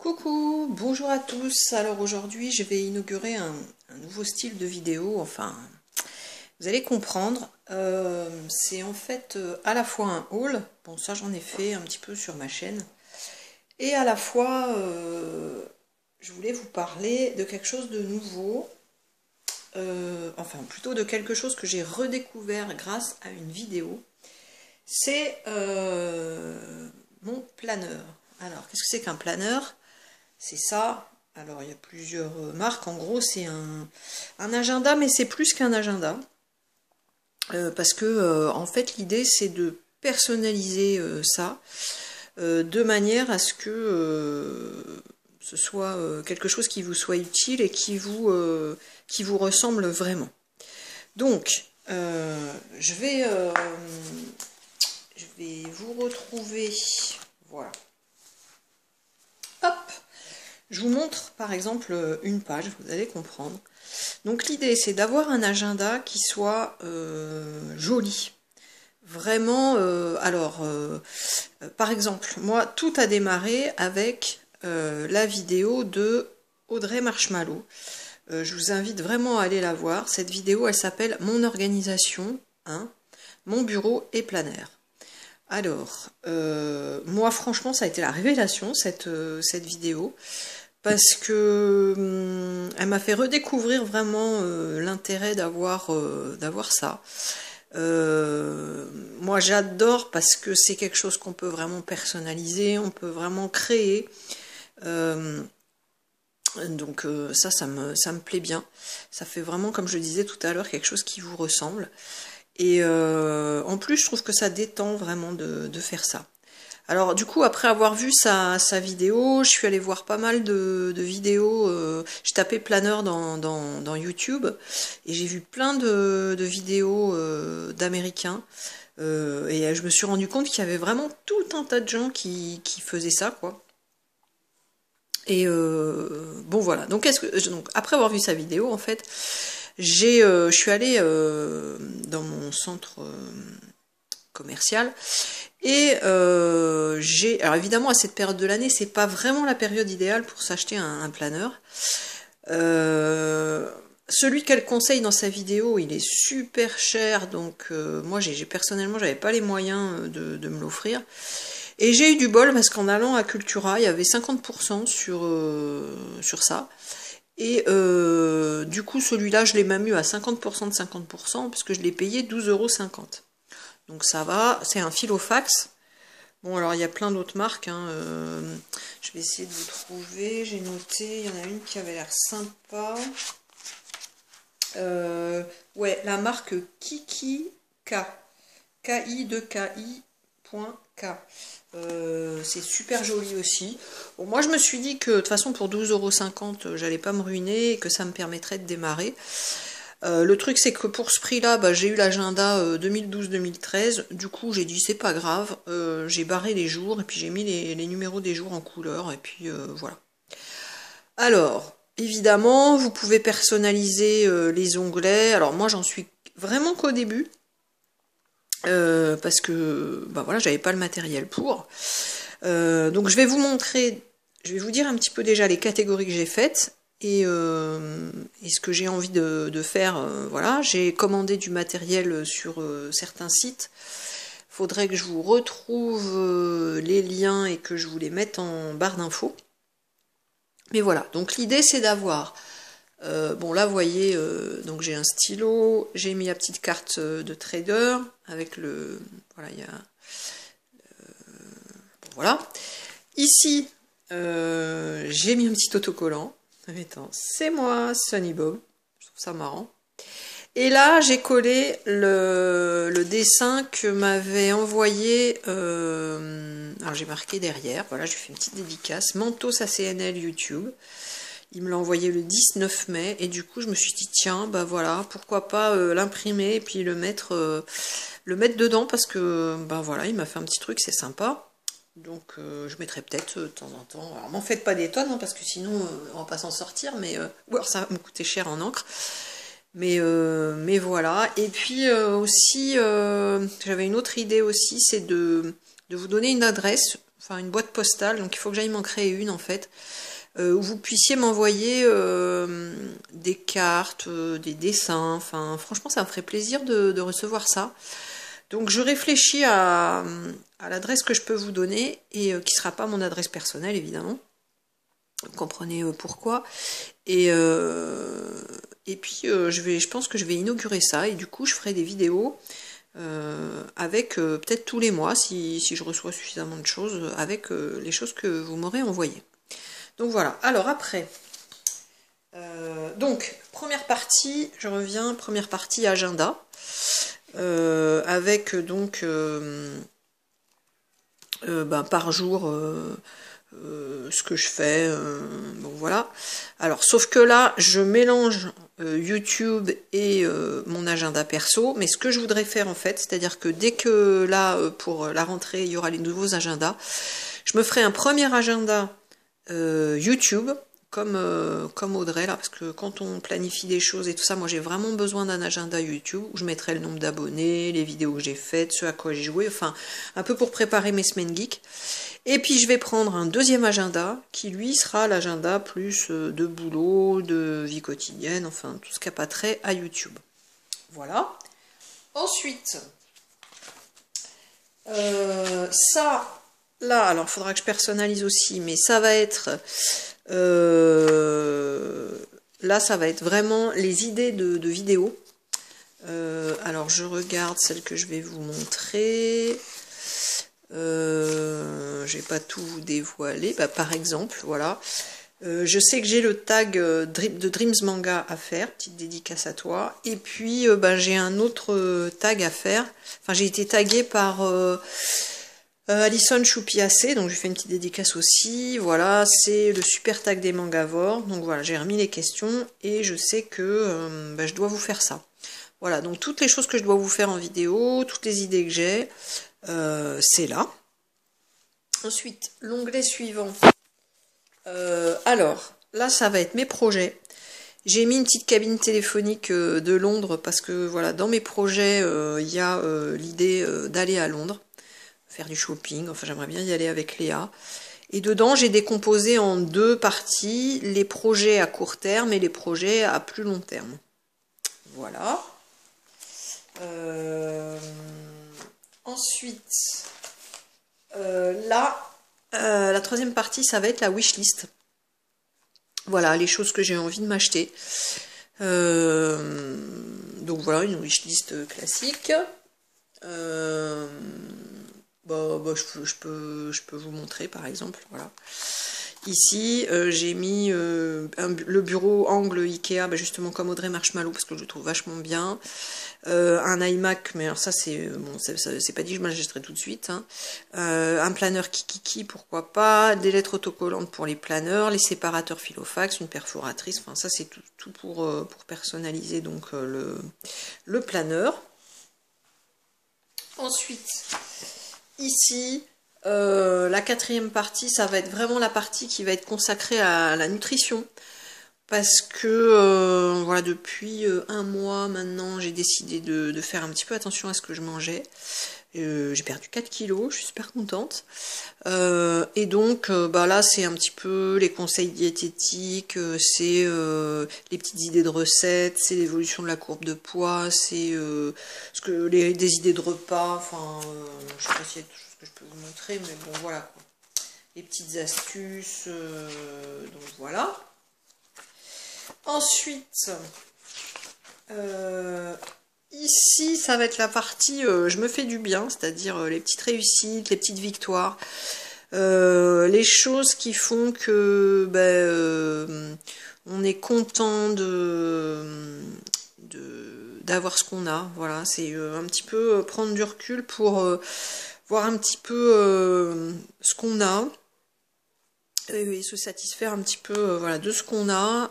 Coucou, bonjour à tous. Alors aujourd'hui je vais inaugurer un nouveau style de vidéo, enfin vous allez comprendre. C'est en fait à la fois un haul, bon ça j'en ai fait un petit peu sur ma chaîne, et à la fois je voulais vous parler de quelque chose de nouveau, enfin plutôt de quelque chose que j'ai redécouvert grâce à une vidéo. C'est mon planeur. Alors qu'est-ce que c'est qu'un planeur? C'est ça. Alors il y a plusieurs marques. En gros c'est un agenda, mais c'est plus qu'un agenda. Parce que en fait l'idée c'est de personnaliser ça de manière à ce que ce soit quelque chose qui vous soit utile et qui vous ressemble vraiment. Donc je vais vous retrouver, voilà. Hop, je vous montre par exemple une page, vous allez comprendre. Donc l'idée c'est d'avoir un agenda qui soit joli. Vraiment, par exemple, moi tout a démarré avec la vidéo de Audrey Marshmallow. Je vous invite vraiment à aller la voir. Cette vidéo elle s'appelle Mon organisation, hein, mon bureau et planaire. Alors, moi franchement ça a été la révélation cette vidéo, parce que elle m'a fait redécouvrir vraiment l'intérêt d'avoir ça. Moi j'adore parce que c'est quelque chose qu'on peut vraiment personnaliser, on peut vraiment créer. Donc ça me plaît bien. Ça fait vraiment, comme je disais tout à l'heure, quelque chose qui vous ressemble. Et en plus, je trouve que ça détend vraiment de faire ça. Alors du coup, après avoir vu sa vidéo, je suis allée voir pas mal de vidéos. J'ai tapé planeur dans YouTube et j'ai vu plein de vidéos d'Américains. Et je me suis rendu compte qu'il y avait vraiment tout un tas de gens qui faisaient ça, quoi. Et bon voilà. Donc après avoir vu sa vidéo, en fait, je suis allée dans mon centre commercial et alors évidemment à cette période de l'année c'est pas vraiment la période idéale pour s'acheter un planeur. Celui qu'elle conseille dans sa vidéo il est super cher, donc moi personnellement j'avais pas les moyens de me l'offrir. Et j'ai eu du bol parce qu'en allant à Cultura, il y avait 50% sur ça. Et du coup, celui-là, je l'ai même eu à 50% de 50%, parce que je l'ai payé 12,50 €. Donc ça va, c'est un Filofax. Bon, alors il y a plein d'autres marques, hein. Je vais essayer de vous trouver. J'ai noté, il y en a une qui avait l'air sympa. Ouais, la marque Kiki K. Ki2ki.k. C'est super joli aussi. Bon, moi je me suis dit que de toute façon pour 12,50 € j'allais pas me ruiner et que ça me permettrait de démarrer. Le truc c'est que pour ce prix là, j'ai eu l'agenda 2012-2013, du coup j'ai dit c'est pas grave, j'ai barré les jours et puis j'ai mis les numéros des jours en couleur et puis voilà. Alors évidemment vous pouvez personnaliser les onglets. Alors moi j'en suis vraiment qu'au début. Parce que voilà, j'avais pas le matériel pour. Donc je vais vous montrer, je vais vous dire un petit peu déjà les catégories que j'ai faites et ce que j'ai envie de faire. Voilà, j'ai commandé du matériel sur certains sites. Faudrait que je vous retrouve les liens et que je vous les mette en barre d'infos. Mais voilà, donc l'idée c'est d'avoir bon là vous voyez, donc j'ai un stylo, j'ai mis la petite carte de trader avec le, voilà, il y a bon, voilà. Ici j'ai mis un petit autocollant, attends, c'est moi Sunny Bob, je trouve ça marrant. Et là j'ai collé le dessin que m'avait envoyé, alors j'ai marqué derrière, voilà, je lui fais une petite dédicace, Mentos ACNL YouTube. Il me l'a envoyé le 19 mai et du coup je me suis dit tiens voilà, pourquoi pas l'imprimer et puis le mettre dedans, parce que voilà, il m'a fait un petit truc, c'est sympa. Donc je mettrai peut-être de temps en temps. Alors m'en faites pas des tonnes, hein, parce que sinon on va pas s'en sortir, mais ou alors ça va me coûter cher en encre. Mais voilà. Et puis aussi j'avais une autre idée aussi, c'est de vous donner une adresse enfin une boîte postale, donc il faut que j'aille m'en créer une en fait, où vous puissiez m'envoyer des cartes, des dessins, enfin franchement ça me ferait plaisir de recevoir ça. Donc je réfléchis à l'adresse que je peux vous donner, et qui sera pas mon adresse personnelle évidemment. Vous comprenez pourquoi. Et puis je pense que je vais inaugurer ça, et du coup je ferai des vidéos avec peut-être tous les mois, si je reçois suffisamment de choses, avec les choses que vous m'aurez envoyées. Donc voilà. Alors après, donc première partie, je reviens, première partie agenda, avec donc par jour ce que je fais, bon voilà. Alors sauf que là je mélange YouTube et mon agenda perso, mais ce que je voudrais faire en fait, c'est-à-dire que dès que là pour la rentrée il y aura les nouveaux agendas, je me ferai un premier agenda YouTube, comme Audrey là, parce que quand on planifie des choses et tout ça, moi j'ai vraiment besoin d'un agenda YouTube où je mettrai le nombre d'abonnés, les vidéos que j'ai faites, ce à quoi j'ai joué, enfin un peu pour préparer mes semaines geeks. Et puis je vais prendre un deuxième agenda qui lui sera l'agenda plus de boulot, de vie quotidienne, enfin tout ce qui n'a pas trait à YouTube. Voilà. Ensuite, ça, là, alors il faudra que je personnalise aussi, mais ça va être là ça va être vraiment les idées de vidéos. Alors je regarde celle que je vais vous montrer. Je vais pas tout vous dévoiler. Par exemple, voilà. Je sais que j'ai le tag de Dreams Manga à faire, petite dédicace à toi. Et puis j'ai un autre tag à faire. Enfin, j'ai été taguée par Alison Choupiacé, donc je fais une petite dédicace aussi. Voilà, c'est le super tag des mangavores. Donc voilà, j'ai remis les questions et je sais que je dois vous faire ça. Voilà, donc toutes les choses que je dois vous faire en vidéo, toutes les idées que j'ai, c'est là. Ensuite, l'onglet suivant. Alors, là, ça va être mes projets. J'ai mis une petite cabine téléphonique de Londres parce que, voilà, dans mes projets, il y a l'idée d'aller à Londres, faire du shopping. Enfin, j'aimerais bien y aller avec Léa. Et dedans, j'ai décomposé en deux parties, les projets à court terme et les projets à plus long terme. Voilà. Ensuite, là, la troisième partie, ça va être la wishlist. Voilà, les choses que j'ai envie de m'acheter. Donc voilà, une wishlist classique. Je peux vous montrer par exemple. Voilà. Ici, j'ai mis le bureau angle Ikea, justement comme Audrey Marshmallow, parce que je le trouve vachement bien. Un iMac, mais alors ça c'est bon, c'est pas dit, je m'achèterai tout de suite. Hein. Un planeur Kikiki, pourquoi pas. Des lettres autocollantes pour les planeurs, les séparateurs filofax, une perforatrice. Enfin ça c'est tout pour personnaliser donc le planeur. Ensuite, ici. La quatrième partie, ça va être vraiment la partie qui va être consacrée à la nutrition. Parce que voilà, depuis un mois maintenant, j'ai décidé de faire un petit peu attention à ce que je mangeais. J'ai perdu 4 kilos, je suis super contente. Et donc là, c'est un petit peu les conseils diététiques, c'est les petites idées de recettes, c'est l'évolution de la courbe de poids, c'est des idées de repas. Enfin, je sais pas s'il y a que je peux vous montrer, mais bon voilà quoi. Les petites astuces, donc voilà. Ensuite, ici ça va être la partie je me fais du bien, c'est-à-dire les petites réussites, les petites victoires, les choses qui font que on est content d'avoir ce qu'on a. Voilà, c'est un petit peu prendre du recul pour voir un petit peu ce qu'on a et se satisfaire un petit peu voilà, de ce qu'on a,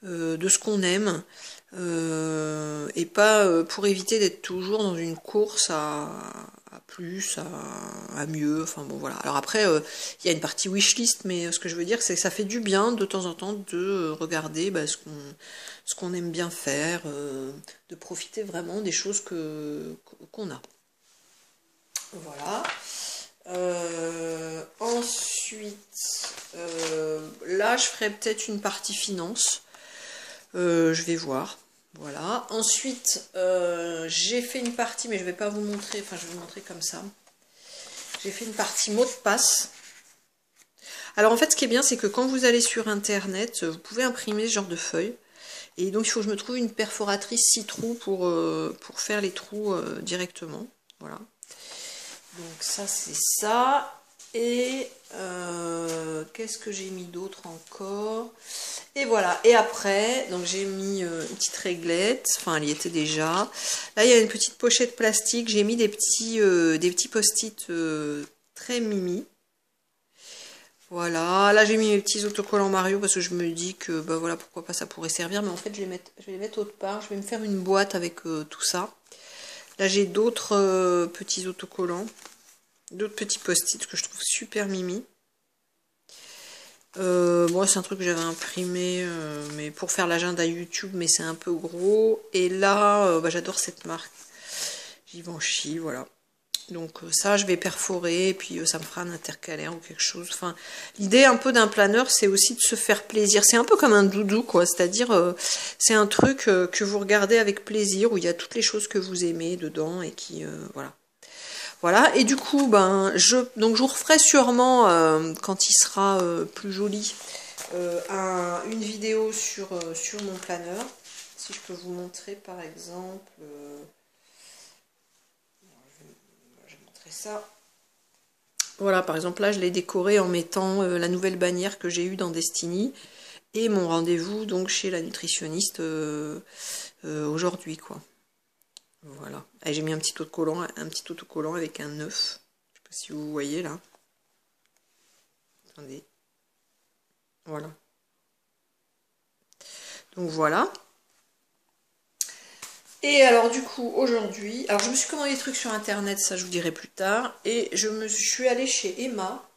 de ce qu'on aime, et pas pour éviter d'être toujours dans une course à plus, à mieux, enfin bon voilà. Alors après, il y a une partie wishlist, mais ce que je veux dire, c'est que ça fait du bien de temps en temps de regarder ce qu'on aime bien faire, de profiter vraiment des choses qu'on a. Voilà. ensuite, là, je ferai peut-être une partie finance. Je vais voir. Voilà. Ensuite, j'ai fait une partie, mais je vais pas vous montrer. Enfin, je vais vous montrer comme ça. J'ai fait une partie mot de passe. Alors, en fait, ce qui est bien, c'est que quand vous allez sur Internet, vous pouvez imprimer ce genre de feuilles. Et donc, il faut que je me trouve une perforatrice 6 trous pour faire les trous directement. Voilà. Donc, ça, c'est ça. Et qu'est-ce que j'ai mis d'autre encore? Et voilà. Et après, donc j'ai mis une petite réglette. Enfin, elle y était déjà. Là, il y a une petite pochette plastique. J'ai mis des petits post-it très mimi. Voilà. Là, j'ai mis mes petits autocollants Mario parce que je me dis que, bah voilà, pourquoi pas ça pourrait servir. Mais en fait, je vais les mettre autre part. Je vais me faire une boîte avec tout ça. Là, j'ai d'autres petits autocollants. D'autres petits post-it que je trouve super mimi. Bon, c'est un truc que j'avais imprimé mais pour faire l'agenda YouTube, mais c'est un peu gros. Et là, bah, j'adore cette marque. Givenchy, voilà. Donc ça, je vais perforer, et puis ça me fera un intercalaire ou quelque chose. Enfin, l'idée un peu d'un planeur, c'est aussi de se faire plaisir. C'est un peu comme un doudou, quoi. C'est-à-dire, c'est un truc que vous regardez avec plaisir, où il y a toutes les choses que vous aimez dedans, et qui, voilà. Voilà, et du coup, ben, je vous referai sûrement, quand il sera plus joli, une vidéo sur mon planeur. Si je peux vous montrer, par exemple, je vais montrer ça. Voilà, par exemple, là, je l'ai décoré en mettant la nouvelle bannière que j'ai eue dans Destiny et mon rendez-vous donc chez la nutritionniste aujourd'hui, quoi. Voilà. J'ai mis un petit autocollant avec un œuf. Je sais pas si vous voyez là. Attendez. Voilà. Donc voilà. Et alors du coup aujourd'hui, alors je me suis commandé des trucs sur internet, ça je vous dirai plus tard. Et je suis allée chez Emma.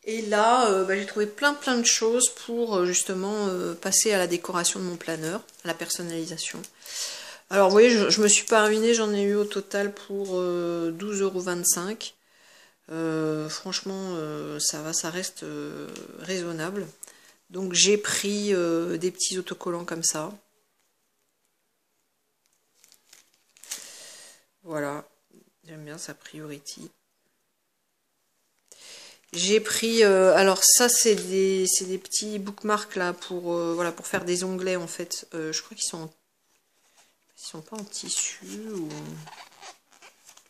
Et là, bah, j'ai trouvé plein de choses pour justement passer à la décoration de mon planeur, à la personnalisation. Alors vous voyez, je me suis pas ruinée, j'en ai eu au total pour 12,25 €. Franchement, ça va, ça reste raisonnable. Donc j'ai pris des petits autocollants comme ça. Voilà, j'aime bien sa Priority. J'ai pris, alors ça c'est des petits bookmarks là pour voilà, pour faire des onglets en fait. Je crois qu'ils sont pas en tissu ou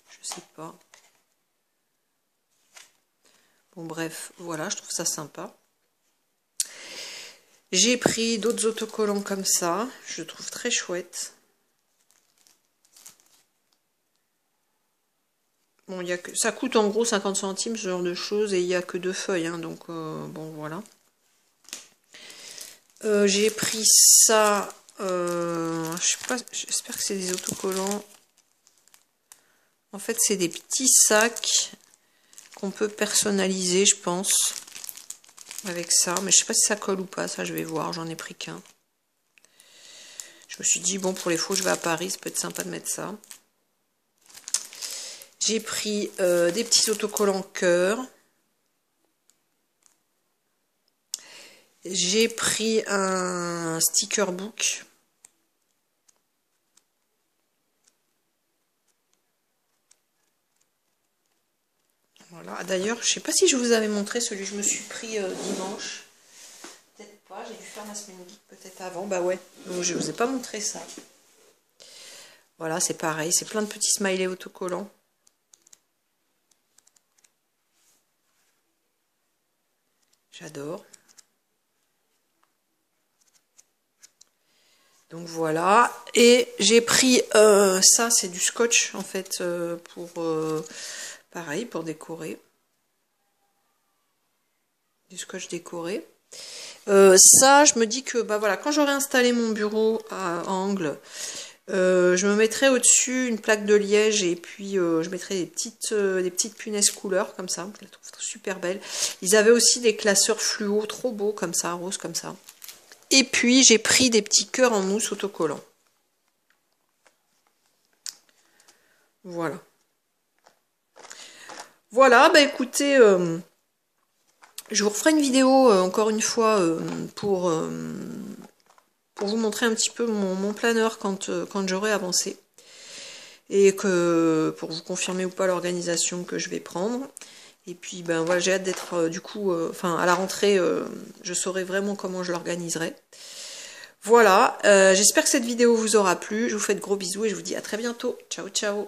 je sais pas. Bon bref, voilà, je trouve ça sympa. J'ai pris d'autres autocollants comme ça, je trouve très chouette. Bon, ça coûte en gros 50 centimes ce genre de choses et il n'y a que 2 feuilles, hein, donc bon voilà. J'ai pris ça, je sais pas, j'espère que c'est des autocollants. En fait, c'est des petits sacs qu'on peut personnaliser, je pense, avec ça. Mais je sais pas si ça colle ou pas, ça je vais voir, j'en ai pris qu'un. Je me suis dit, bon, pour les fois où je vais à Paris, ça peut être sympa de mettre ça. J'ai pris des petits autocollants cœur. J'ai pris un sticker book. Voilà. D'ailleurs, je sais pas si je vous avais montré celui que je me suis pris dimanche. Peut-être pas, j'ai dû faire la semaine geek peut-être avant. Bah ouais, donc je vous ai pas montré ça. Voilà, c'est pareil, c'est plein de petits smileys autocollants. J'adore. Donc voilà, et j'ai pris ça, c'est du scotch en fait pour pareil pour décorer, du scotch décoré. Ça, je me dis que bah voilà, quand j'aurai installé mon bureau à angle, je me mettrai au-dessus une plaque de liège et puis je mettrai des petites punaises couleurs comme ça. Je les trouve super belles. Ils avaient aussi des classeurs fluo trop beaux comme ça, rose comme ça. Et puis j'ai pris des petits cœurs en mousse autocollants. Voilà. Voilà, bah écoutez, Je vous referai une vidéo, encore une fois, pour vous montrer un petit peu mon planeur quand j'aurai avancé. Et que pour vous confirmer ou pas l'organisation que je vais prendre. Et puis ben voilà, j'ai hâte d'être du coup, enfin à la rentrée, je saurai vraiment comment je l'organiserai. Voilà, j'espère que cette vidéo vous aura plu. Je vous fais de gros bisous et je vous dis à très bientôt. Ciao ciao.